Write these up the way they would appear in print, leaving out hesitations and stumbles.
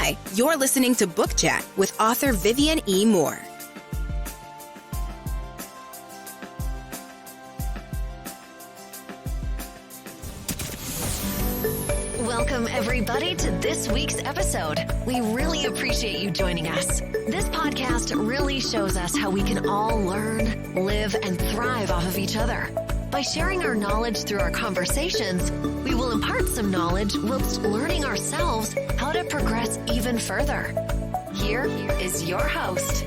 Hi, you're listening to Book Chat with author Vivian E. Moore. Welcome, everybody, to this week's episode. We really appreciate you joining us. This podcast really shows us how we can all learn, live, and thrive off of each other. By sharing our knowledge through our conversations, we will impart some knowledge whilst learning ourselves how to progress even further. Here is your host.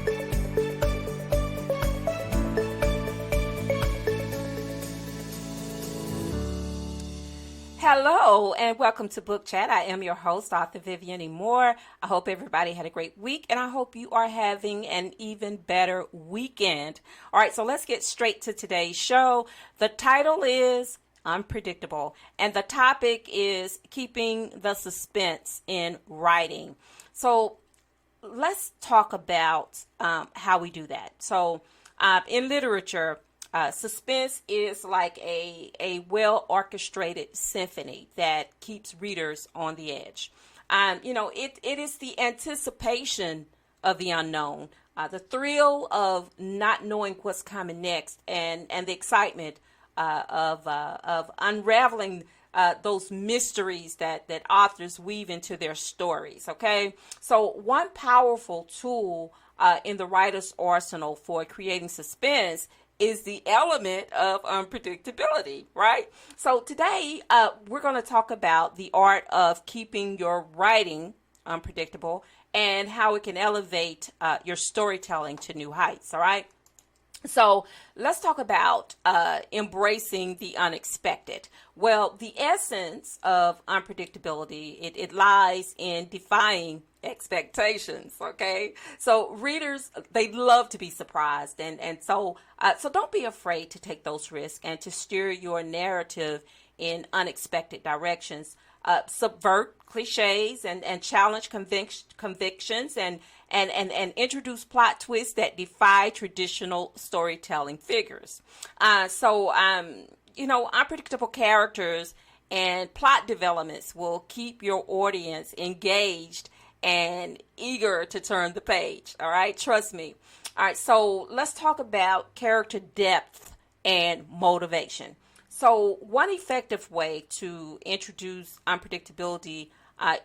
Hello and welcome to Book Chat. I am your host, author Vivian E. Moore. I hope everybody had a great week and I hope you are having an even better weekend. All right, so let's get straight to today's show. The title is Unpredictable and the topic is keeping the suspense in writing. So let's talk about how we do that. So in literature, suspense is like a well-orchestrated symphony that keeps readers on the edge. It is the anticipation of the unknown, the thrill of not knowing what's coming next, and the excitement of unraveling those mysteries that authors weave into their stories. Okay, so one powerful tool in the writer's arsenal for creating suspense is the element of unpredictability, right? So today, we're going to talk about the art of keeping your writing unpredictable and how it can elevate your storytelling to new heights, all right? So let's talk about embracing the unexpected. Well, the essence of unpredictability, it lies in defying expectations. Okay, so readers, they love to be surprised, and so don't be afraid to take those risks and to steer your narrative in unexpected directions. Subvert cliches and challenge convictions and introduce plot twists that defy traditional storytelling figures. Unpredictable characters and plot developments will keep your audience engaged and eager to turn the page. All right, trust me. All right, so let's talk about character depth and motivation. So one effective way to introduce unpredictability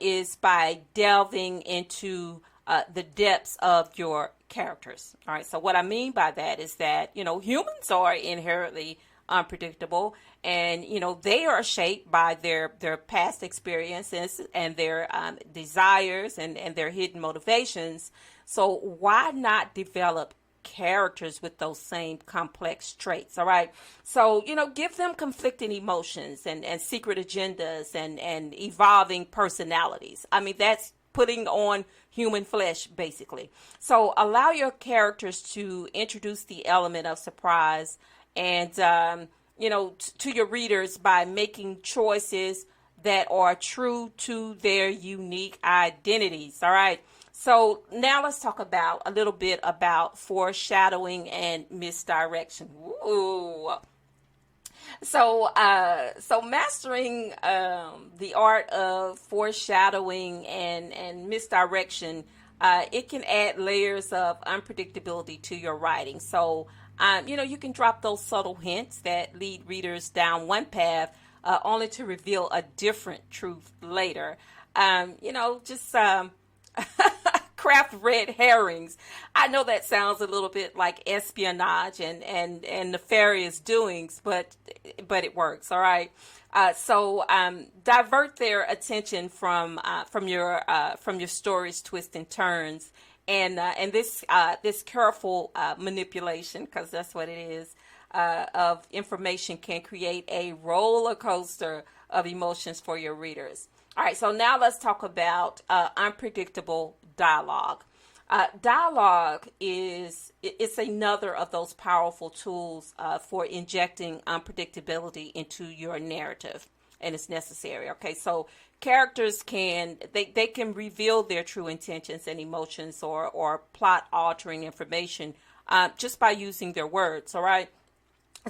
is by delving into the depths of your characters. All right, so what I mean by that is that, humans are inherently unpredictable, and they are shaped by their past experiences and their desires and their hidden motivations. So why not develop characters with those same complex traits? All right, so give them conflicting emotions and secret agendas and evolving personalities. I mean, that's putting on human flesh, basically. So allow your characters to introduce the element of surprise and to your readers by making choices that are true to their unique identities. All right, so now let's talk about a little bit about foreshadowing and misdirection. Ooh. So mastering the art of foreshadowing and misdirection, it can add layers of unpredictability to your writing. So you can drop those subtle hints that lead readers down one path, only to reveal a different truth later. Craft red herrings. I know that sounds a little bit like espionage and nefarious doings, but it works. All right. So divert their attention from your story's twists and turns. And this careful manipulation, because that's what it is, of information can create a roller coaster of emotions for your readers. All right, so now let's talk about unpredictable dialogue. Dialogue it's another of those powerful tools for injecting unpredictability into your narrative, and it's necessary. Okay, so characters can reveal their true intentions and emotions or plot altering information just by using their words. All right.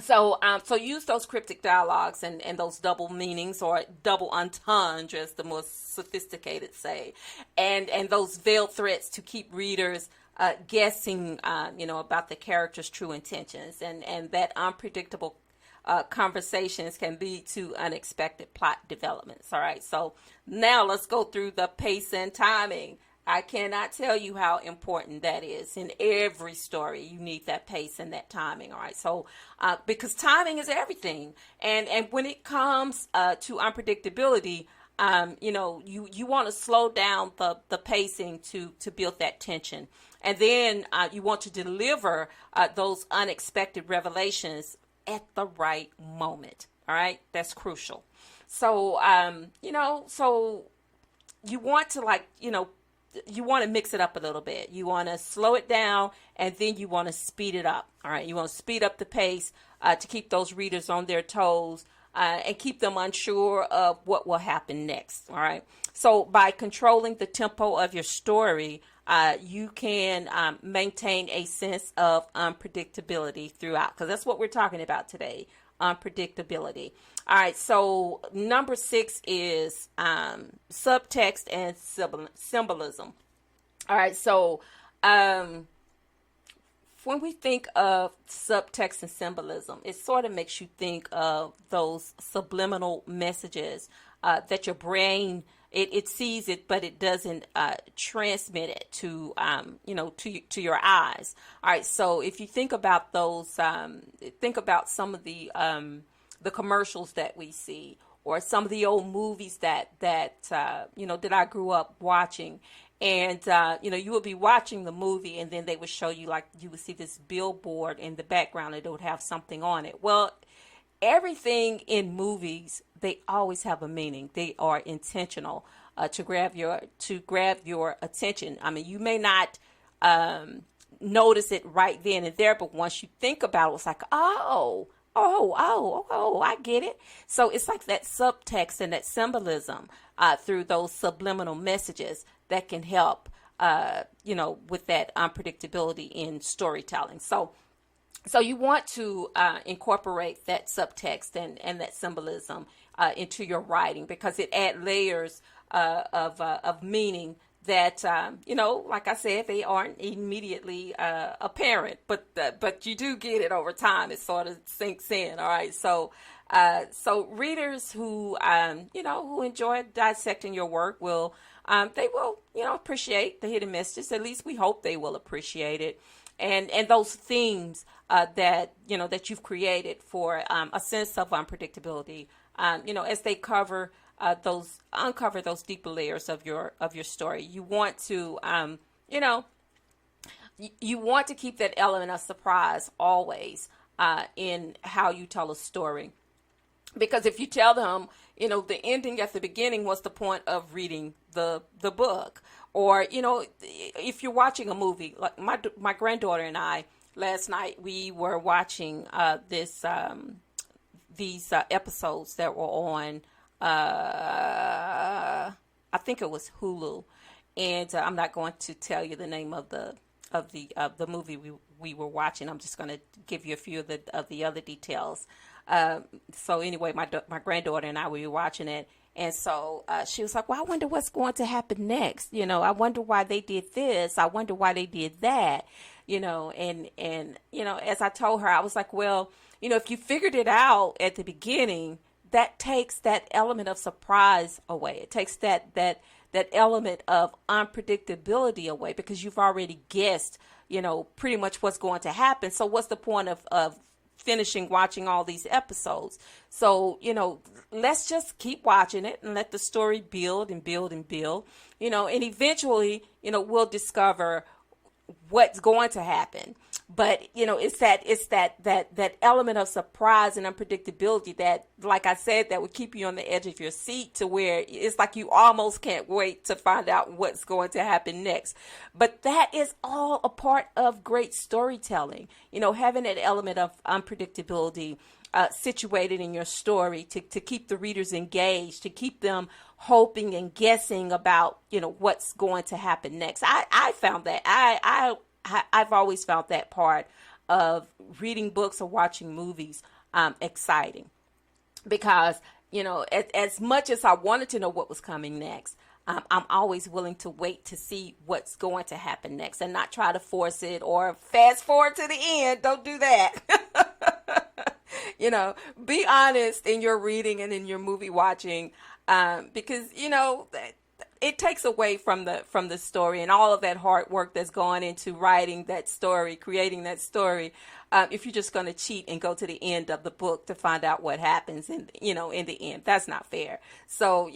So use those cryptic dialogues and those double meanings or double entendre, as the more sophisticated say, and those veiled threats to keep readers guessing, about the character's true intentions, and that unpredictable conversations can lead to unexpected plot developments. All right, so now let's go through the pace and timing. I cannot tell you how important that is. In every story, you need that pace and that timing. All right. So, because timing is everything. And when it comes to unpredictability, you want to slow down the pacing to build that tension. And then you want to deliver those unexpected revelations at the right moment. All right. That's crucial. So, so you want to you want to mix it up a little bit. You want to slow it down, and then you want to speed it up. All right. You want to speed up the pace to keep those readers on their toes and keep them unsure of what will happen next. All right. So by controlling the tempo of your story, you can maintain a sense of unpredictability throughout, because that's what we're talking about today. Unpredictability. All right, so number 6 is subtext and symbolism. All right, so when we think of subtext and symbolism, it sort of makes you think of those subliminal messages that your brain it sees it, but it doesn't transmit it to to your eyes. All right, so if you think about those, think about some of the commercials that we see, or some of the old movies that I grew up watching. And, you would be watching the movie, and then they would show you, like, you would see this billboard in the background, and it would have something on it. Well, everything in movies, they always have a meaning. They are intentional to grab your attention. I mean, you may not notice it right then and there, but once you think about it, it's like, oh, I get it. So it's like that subtext and that symbolism through those subliminal messages that can help, with that unpredictability in storytelling. So you want to incorporate that subtext and that symbolism into your writing, because it adds layers of meaning that, like I said, they aren't immediately apparent, but you do get it over time. It sort of sinks in. All right. So readers who enjoy dissecting your work will appreciate the hidden messages. At least we hope they will appreciate it. And those themes that you've created for a sense of unpredictability, as they uncover those deeper layers of your story. You want to you want to keep that element of surprise always in how you tell a story, because if you tell them the ending at the beginning was the point of reading the book, or if you're watching a movie, like my granddaughter and I last night, we were watching these episodes that were on I think it was Hulu, and I'm not going to tell you the name of the movie we were watching. I'm just going to give you a few of the other details. So anyway, my granddaughter and I, we were watching it, and so she was like, "Well, I wonder what's going to happen next. I wonder why they did this. I wonder why they did that. And as I told her, I was like, well, if you figured it out at the beginning, that takes that element of surprise away. It takes that element of unpredictability away, because you've already guessed, pretty much what's going to happen. So what's the point of finishing watching all these episodes? So, let's just keep watching it and let the story build and build and build, and eventually, we'll discover what's going to happen. But, it's that element of surprise and unpredictability that, like I said, that would keep you on the edge of your seat, to where it's like you almost can't wait to find out what's going to happen next. But that is all a part of great storytelling, having that element of unpredictability situated in your story to keep the readers engaged, to keep them hoping and guessing about, what's going to happen next. I found that I've always found that part of reading books or watching movies exciting. Because, as much as I wanted to know what was coming next, I'm always willing to wait to see what's going to happen next and not try to force it or fast forward to the end. Don't do that. Be honest in your reading and in your movie watching, because, it takes away from the story and all of that hard work that's gone into writing that story, creating that story. If you're just going to cheat and go to the end of the book to find out what happens in the end, that's not fair. So,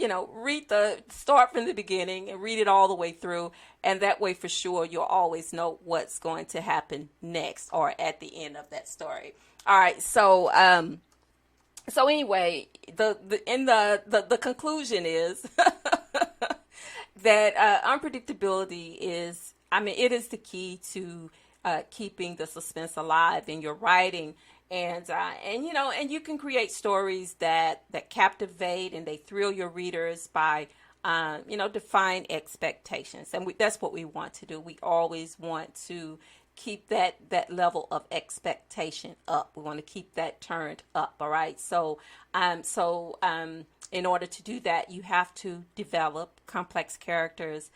start from the beginning and read it all the way through. And that way, for sure, you'll always know what's going to happen next or at the end of that story. All right. So anyway, the conclusion is that unpredictability is, it is the key to keeping the suspense alive in your writing, and you can create stories that captivate and they thrill your readers by define expectations, and that's what we want to do. We always want to keep that level of expectation up. We want to keep that turned up. All right. So in order to do that, you have to develop complex characters.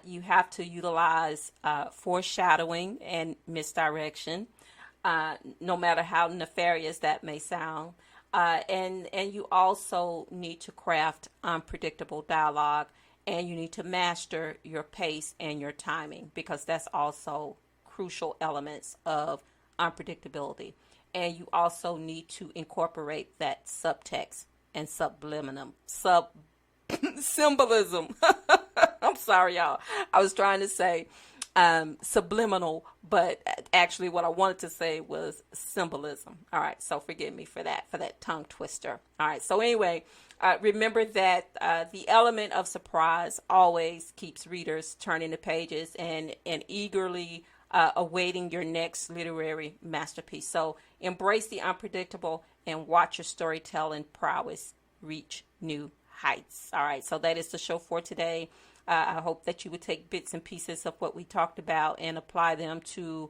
You have to utilize foreshadowing and misdirection, no matter how nefarious that may sound. And you also need to craft unpredictable dialogue, and you need to master your pace and your timing, because that's also crucial elements of unpredictability. And you also need to incorporate that subtext and symbolism. I'm sorry, y'all. I was trying to say subliminal, but actually what I wanted to say was symbolism. All right, so forgive me for that tongue twister. All right, so anyway, remember that the element of surprise always keeps readers turning the pages and eagerly awaiting your next literary masterpiece. So embrace the unpredictable and watch your storytelling prowess reach new heights. All right, so that is the show for today. I hope that you would take bits and pieces of what we talked about and apply them to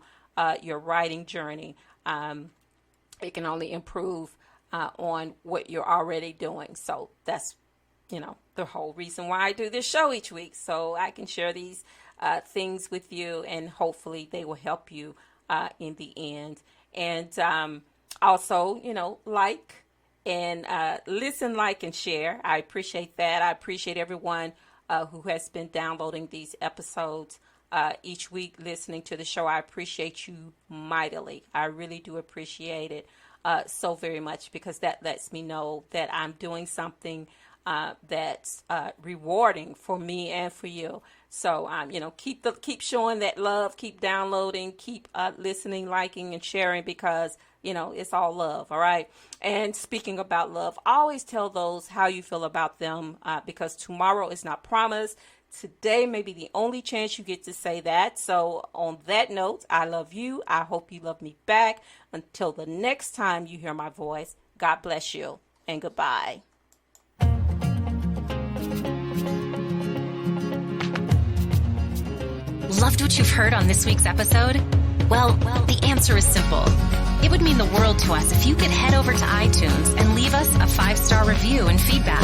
your writing journey. It can only improve on what you're already doing. So that's, the whole reason why I do this show each week, so I can share these things with you, and hopefully they will help you in the end. And also, like and listen, like, and share. I appreciate that. I appreciate everyone who has been downloading these episodes each week, listening to the show. I appreciate you mightily. I really do appreciate it so very much, because that lets me know that I'm doing something that's rewarding for me and for you. So, keep showing that love, keep downloading, keep listening, liking, and sharing, because, it's all love. All right. And speaking about love, always tell those how you feel about them, because tomorrow is not promised. Today may be the only chance you get to say that. So on that note, I love you. I hope you love me back. Until the next time you hear my voice, God bless you and goodbye. Loved what you've heard on this week's episode? Well, the answer is simple. It would mean the world to us if you could head over to iTunes and leave us a 5-star review and feedback.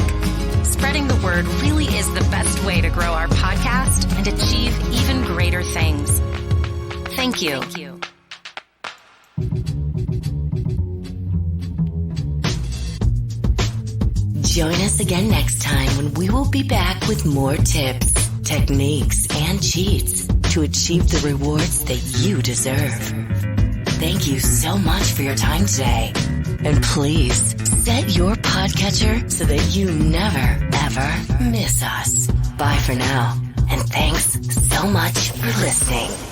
Spreading the word really is the best way to grow our podcast and achieve even greater things. Thank you. Join us again next time when we will be back with more tips, techniques, and cheats to achieve the rewards that you deserve. Thank you so much for your time today. And please set your podcatcher so that you never, ever miss us. Bye for now. And thanks so much for listening.